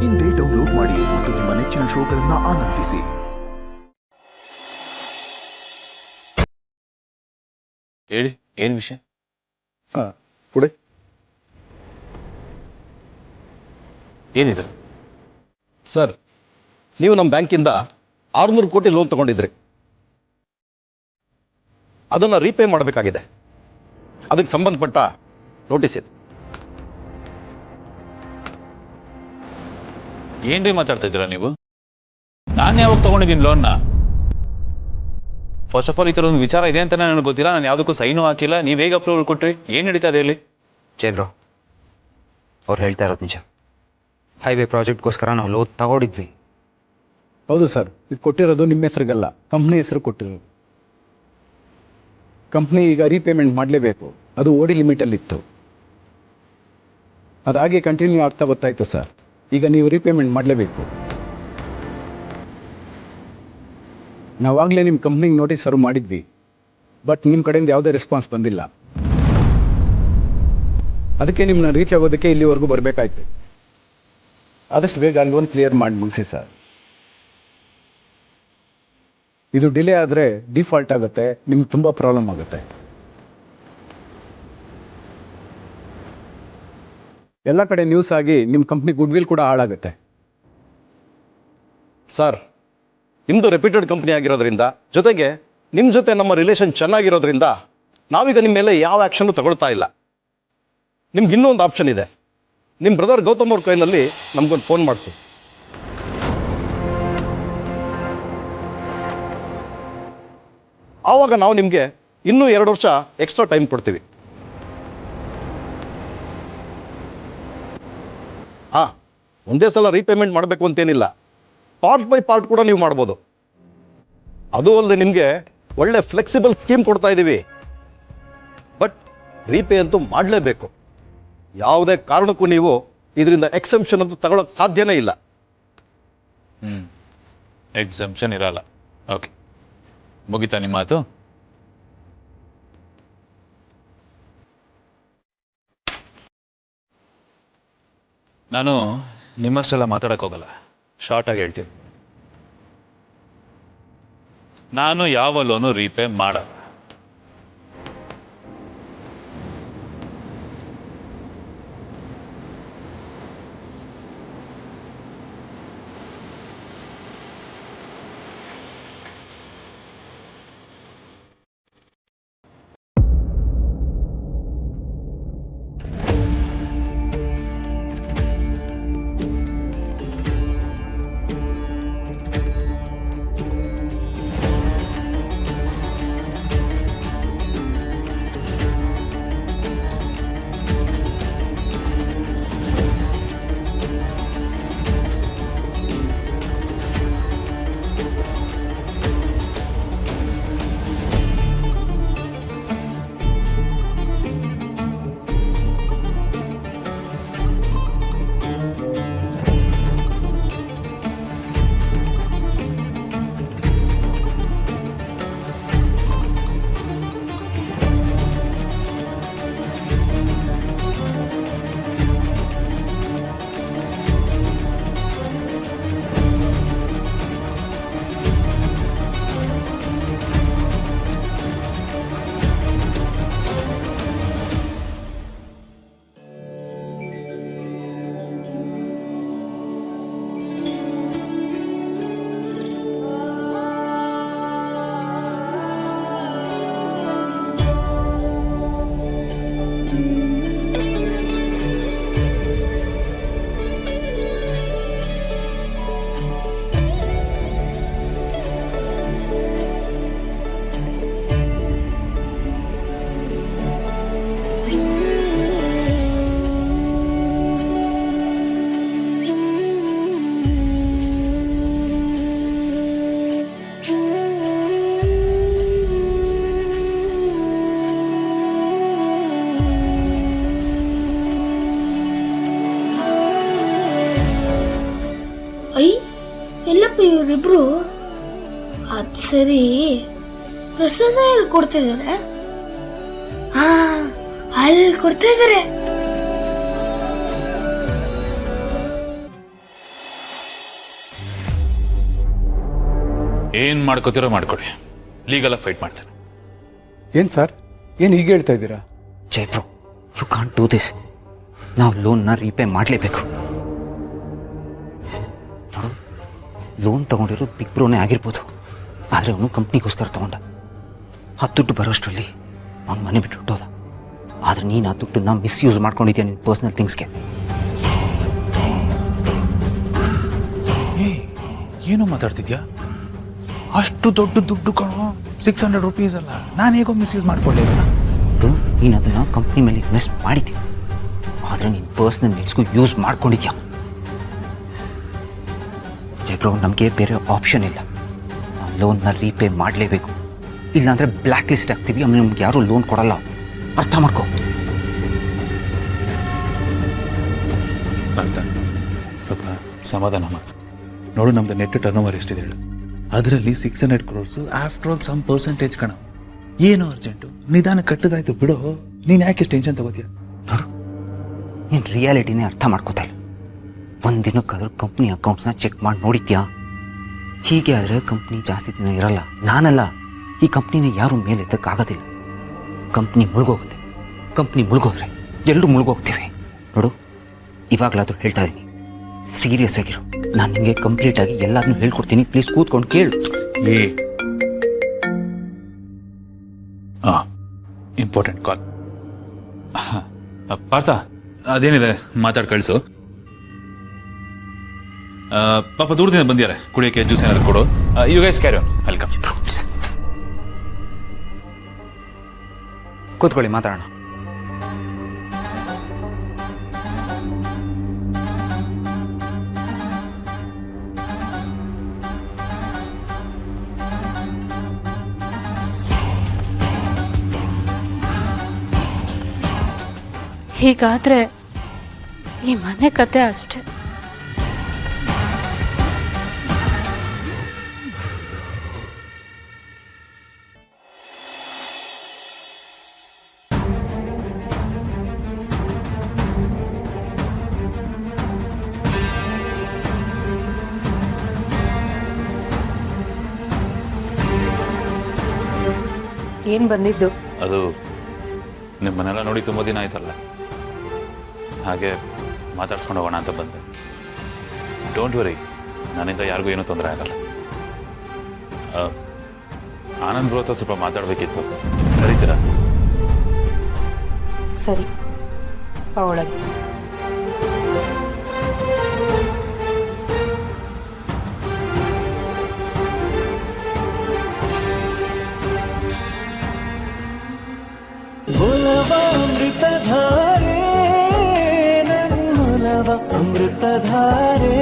ಇಂದೇ ಡೌನ್ಲೋಡ್ ಮಾಡಿ ಮತ್ತು ನಿಮ್ಮ ನೆಚ್ಚಿನ ಶೋಗಳನ್ನು ಆನಂದಿಸಿ. ಹೇಳಿ, ಏನು ವಿಷಯ? ಕೊಡಿ. ಏನಿದೆ ಸರ್, ನೀವು ನಮ್ಮ ಬ್ಯಾಂಕಿಂದ 600 ಕೋಟಿ ಲೋನ್ ತಗೊಂಡಿದ್ರಿ. ಅದನ್ನು ರೀಪೇ ಮಾಡಬೇಕಾಗಿದೆ. ಅದಕ್ಕೆ ಸಂಬಂಧಪಟ್ಟ ನೋಟಿಸ್ ಇದೆ. ಏನ್ರಿ ಮಾತಾಡ್ತಾ ಇದ್ದೀರಾ ನೀವು? ನಾನು ಯಾವಾಗ ತಗೊಂಡಿದ್ದೀನಿ ಲೋನ್ನ? ಫಸ್ಟ್ ಆಫ್ ಆಲ್ ಈ ಥರ ಒಂದು ವಿಚಾರ ಇದೆ ಅಂತ ನನಗೆ ಗೊತ್ತಿಲ್ಲ. ನಾನು ಯಾವುದಕ್ಕೂ ಸೈನು ಹಾಕಿಲ್ಲ. ನೀವು ಹೇಗೆ ಅಪ್ರೂವಲ್ ಕೊಟ್ರಿ? ಏನು ನಡೀತಾ ಇದೆ ಹೇಳಿ? ಬ್ರೋ, ಅವ್ರು ಹೇಳ್ತಾ ಇರೋದು ನಿಜ. ಹೈವೇ ಪ್ರಾಜೆಕ್ಟ್ಗೋಸ್ಕರ ನಾವು ಲೋನ್ ತಗೊಂಡಿದ್ವಿ. ಹೌದು ಸರ್, ಇದು ಕೊಟ್ಟಿರೋದು ನಿಮ್ಮ ಹೆಸರಿಗಲ್ಲ, ಕಂಪ್ನಿ ಹೆಸರು ಕೊಟ್ಟಿರೋದು. ಕಂಪ್ನಿ ಈಗ ರೀಪೇಮೆಂಟ್ ಮಾಡಲೇಬೇಕು. ಅದು ಓಡಿ ಲಿಮಿಟಲ್ಲಿತ್ತು. ಅದಾಗೆ ಕಂಟಿನ್ಯೂ ಆಗ್ತಾ ಗೊತ್ತಾಯಿತು ಸರ್. ಈಗ ನೀವು ರೀಪೇಮೆಂಟ್ ಮಾಡಲೇಬೇಕು. ನಾವಾಗಲೇ ನಿಮ್ಮ ಕಂಪ್ನಿಗೆ ನೋಟಿಸ್ ಸರ್ವ್ ಮಾಡಿದ್ವಿ, ಬಟ್ ನಿಮ್ಮ ಕಡೆಯಿಂದ ಯಾವುದೇ ರೆಸ್ಪಾನ್ಸ್ ಬಂದಿಲ್ಲ. ಅದಕ್ಕೆ ನಿಮ್ಮನ್ನ ರೀಚ್ ಆಗೋದಕ್ಕೆ ಇಲ್ಲಿವರೆಗೂ ಬರಬೇಕಾಯ್ತು. ಆದಷ್ಟು ಬೇಗ ಲೋನ್ ಕ್ಲಿಯರ್ ಮಾಡಿ ಮುಗಿಸಿ ಸರ್. ಇದು ಡಿಲೇ ಆದರೆ ಡಿಫಾಲ್ಟ್ ಆಗುತ್ತೆ, ನಿಮ್ಗೆ ತುಂಬ ಪ್ರಾಬ್ಲಮ್ ಆಗುತ್ತೆ. ಎಲ್ಲ ಕಡೆ ನ್ಯೂಸ್ ಆಗಿ ನಿಮ್ಮ ಕಂಪ್ನಿ ಗುಡ್ವಿಲ್ ಕೂಡ ಹಾಳಾಗುತ್ತೆ. ಸರ್, ನಿಮ್ಮದು ರೆಪ್ಯೂಟೆಡ್ ಕಂಪ್ನಿ ಆಗಿರೋದ್ರಿಂದ, ಜೊತೆಗೆ ನಿಮ್ಮ ಜೊತೆ ನಮ್ಮ ರಿಲೇಷನ್ ಚೆನ್ನಾಗಿರೋದ್ರಿಂದ ನಾವೀಗ ನಿಮ್ಮ ಮೇಲೆ ಯಾವ ಆ್ಯಕ್ಷನ್ನು ತಗೊಳ್ತಾ ಇಲ್ಲ. ನಿಮ್ಗೆ ಇನ್ನೂ ಒಂದು ಆಪ್ಷನ್ ಇದೆ. ನಿಮ್ಮ ಬ್ರದರ್ ಗೌತಮ್ ಅವ್ರ ಕೈನಲ್ಲಿ ನಮಗೊಂದು ಫೋನ್ ಮಾಡಿಸಿ. ಆವಾಗ ನಾವು ನಿಮಗೆ ಇನ್ನೂ 2 ವರ್ಷ ಎಕ್ಸ್ಟ್ರಾ ಟೈಮ್ ಕೊಡ್ತೀವಿ. ಒಂದೇ ಸಲ ರೀಪೇಮೆಂಟ್ ಮಾಡಬೇಕು ಅಂತೇನಿಲ್ಲ. ಪಾರ್ಟ್ ಬೈ ಪಾರ್ಟ್ ಕೂಡ ನೀವು ಮಾಡ್ಬೋದು. ಅದು ಅಲ್ಲದೆ ನಿಮಗೆ ಒಳ್ಳೆ ಫ್ಲೆಕ್ಸಿಬಲ್ ಸ್ಕೀಮ್ ಕೊಡ್ತಾ ಇದ್ದೀವಿ. ಬಟ್ ರೀಪೇ ಅಂತೂ ಮಾಡಲೇಬೇಕು. ಯಾವುದೇ ಕಾರಣಕ್ಕೂ ನೀವು ಇದರಿಂದ ಎಕ್ಸೆಂಪ್ಷನ್ ಅಂತೂ ತಗೊಳ್ಳೋಕೆ ಸಾಧ್ಯನೇ ಇಲ್ಲ. ಎಕ್ಸಂಪ್ಷನ್ ಇರಲ್ಲ. ಓಕೆ, ಮುಗಿತಾ ನಿಮ್ಮ ಮಾತು? ನಾನು ನಿಮ್ಮಷ್ಟೆಲ್ಲ ಮಾತಾಡಕ್ಕೆ ಹೋಗಲ್ಲ. ಶಾರ್ಟಾಗಿ ಹೇಳ್ತೀನಿ, ನಾನು ಯಾವ ಲೋನು ರೀಪೇ ಮಾಡಲ್ಲ. ಎಲ್ಲಪ್ಪ ಇವರಿಬ್ರು? ಅದು ಸರಿ, ಪ್ರಸಾದ ಎಲ್ಲಿ ಕೊಡ್ತಿದ್ದಾರೆ? ಅಲ್ಲಿ ಕೊಡ್ತಾ ಇದಾರೆ. ಏನು ಮಾಡ್ಕೋತಿರೋ ಮಾಡ್ಕೊಡಿ, ಲೀಗಲಾಗಿ ಫೈಟ್ ಮಾಡ್ತೇನೆ. ಏನು ಸರ್, ಏನು ಹೀಗೆ ಹೇಳ್ತಾ ಇದ್ದೀರಾ? Jai bro, you can't do this. ನಾವು ಲೋನ್ನ ರೀಪೇ ಮಾಡಲೇಬೇಕು. ನೋಡು, ಲೋನ್ ತೊಗೊಂಡಿರೋ ಬಿಗ್ ಬ್ರೋನೇ ಆಗಿರ್ಬೋದು, ಆದರೆ ಅವನು ಕಂಪ್ನಿಗೋಸ್ಕರ ತೊಗೊಂಡ. ಆ ದುಡ್ಡು ಬರೋಷ್ಟರಲ್ಲಿ ಅವ್ನು ಮನೆ ಬಿಟ್ಟು ಹೊಟ್ಟೋದ. ಆದರೆ ನೀನು ಆ ದುಡ್ಡನ್ನ ಮಿಸ್ಯೂಸ್ ಮಾಡ್ಕೊಂಡಿದ್ಯಾ ನಿನ್ನ ಪರ್ಸ್ನಲ್ ಥಿಂಗ್ಸ್ಗೆ. ಏನೋ ಮಾತಾಡ್ತಿದ್ಯಾ? ಅಷ್ಟು ದೊಡ್ಡ ದುಡ್ಡು ಕಣೋ, 600 ರೂಪೀಸ್ ಅಲ್ಲ. ನಾನು ಹೇಗೋ ಮಿಸ್ಯೂಸ್ ಮಾಡ್ಕೊಳ್ಳಿಲ್ಲ. ನೀನು ಅದನ್ನು ಕಂಪ್ನಿ ಮೇಲೆ ಇನ್ವೆಸ್ಟ್ ಮಾಡಿದ್ಯಾ, ಆದರೆ ನೀನು ಪರ್ಸ್ನಲ್ ನೀಡ್ಸ್ಗೂ ಯೂಸ್ ಮಾಡ್ಕೊಂಡಿದ್ಯಾ. ಜೈಬ್ರೋ, ನಮಗೆ ಬೇರೆ ಆಪ್ಷನ್ ಇಲ್ಲ. ನಾವು ಲೋನ್ನ ರೀಪೇ ಮಾಡಲೇಬೇಕು, ಇಲ್ಲಾಂದರೆ ಬ್ಲ್ಯಾಕ್ ಲಿಸ್ಟ್ ಆಗ್ತೀವಿ. ಆಮೇಲೆ ನಮ್ಗೆ ಯಾರೂ ಲೋನ್ ಕೊಡಲ್ಲ. ಅರ್ಥ ಮಾಡ್ಕೋ. ಅರ್ಥ, ಸ್ವಲ್ಪ ಸಮಾಧಾನ ಮಾತು. ನೋಡು, ನಮ್ದು ನೆಟ್ ಟರ್ನ್ ಓವರ್ ಎಷ್ಟಿದೆ ಹೇಳು. ಅದರಲ್ಲಿ 600 crores after all some percentage ಕಣ. ಏನು ಅರ್ಜೆಂಟು, ನಿಧಾನ ಕಟ್ಟದಾಯ್ತು ಬಿಡು. ನೀನು ಯಾಕೆ ಟೆನ್ಷನ್ ತಗೋತೀಯ? ನೋಡು, ನೀನು ರಿಯಾಲಿಟಿನೇ ಅರ್ಥ ಮಾಡ್ಕೋತಾ ಇಲ್ಲ. ಒಂದು ದಿನಕ್ಕಾದ್ರೂ ಕಂಪ್ನಿ ಅಕೌಂಟ್ಸ್ನ ಚೆಕ್ ಮಾಡಿ ನೋಡಿದ್ಯಾ? ಹೀಗೆ ಆದರೆ ಕಂಪ್ನಿ ಜಾಸ್ತಿ ದಿನ ಇರಲ್ಲ. ನಾನಲ್ಲ, ಈ ಕಂಪ್ನಿನ ಯಾರೂ ಮೇಲೆ ಎತ್ತಕ್ಕಾಗೋದಿಲ್ಲ. ಕಂಪ್ನಿ ಮುಳುಗೋಗುತ್ತೆ. ಕಂಪ್ನಿ ಮುಳುಗೋದ್ರೆ ಎಲ್ಲರೂ ಮುಳುಗೋಗ್ತೀವಿ. ನೋಡು, ಇವಾಗಲಾದರೂ ಹೇಳ್ತಾ ಇದ್ದೀನಿ, ಸೀರಿಯಸ್ ಆಗಿರು. ನಾನು ನಿಮಗೆ ಕಂಪ್ಲೀಟಾಗಿ ಎಲ್ಲದನ್ನೂ ಹೇಳ್ಕೊಡ್ತೀನಿ. ಪ್ಲೀಸ್ ಕೂತ್ಕೊಂಡು ಕೇಳು. Important call. ಪಾರ್ಥ, ಅದೇನಿದೆ ಮಾತಾಡಿ ಕಳಿಸು. ಪಾಪ ದೂರದಿಂದ ಬಂದಿದ್ದಾರೆ, ಕುಡಿಯೋಕ್ಕೆ ಜ್ಯೂಸ್ ಏನಾದ್ರು ಕೊಡು. You guys carry on, welcome. ಕೂತ್ಕೊಳ್ಳಿ, ಮಾತಾಡೋಣ. ಹೀಗಾದ್ರೆ ಈ ಮನೆ ಕತೆ ಅಷ್ಟೆ. ಏನ್ ಬಂದಿದ್ದು? ಅದು ನಿಮ್ಮನ್ನೆಲ್ಲ ನೋಡಿ ತುಂಬ ದಿನ ಆಯ್ತಲ್ಲ, ಹಾಗೆ ಮಾತಾಡ್ಸ್ಕೊಂಡು ಹೋಗೋಣ ಅಂತ ಬಂದೆ. ಡೋಂಟ್ ವರಿ, ನನ್ನಿಂದ ಯಾರಿಗೂ ಏನೂ ತೊಂದರೆ ಆಗಲ್ಲ. ಆನಂದ್ ಬ್ರೋ ಹತ್ರ ಸ್ವಲ್ಪ ಮಾತಾಡಬೇಕಿತ್ತು, ಕರೀತೀರಾ? ಸರಿ, ಒಳಗೆ. ಅಮೃತಧಾರೆ, ನನ್ನ ಅಮೃತಧಾರೆ.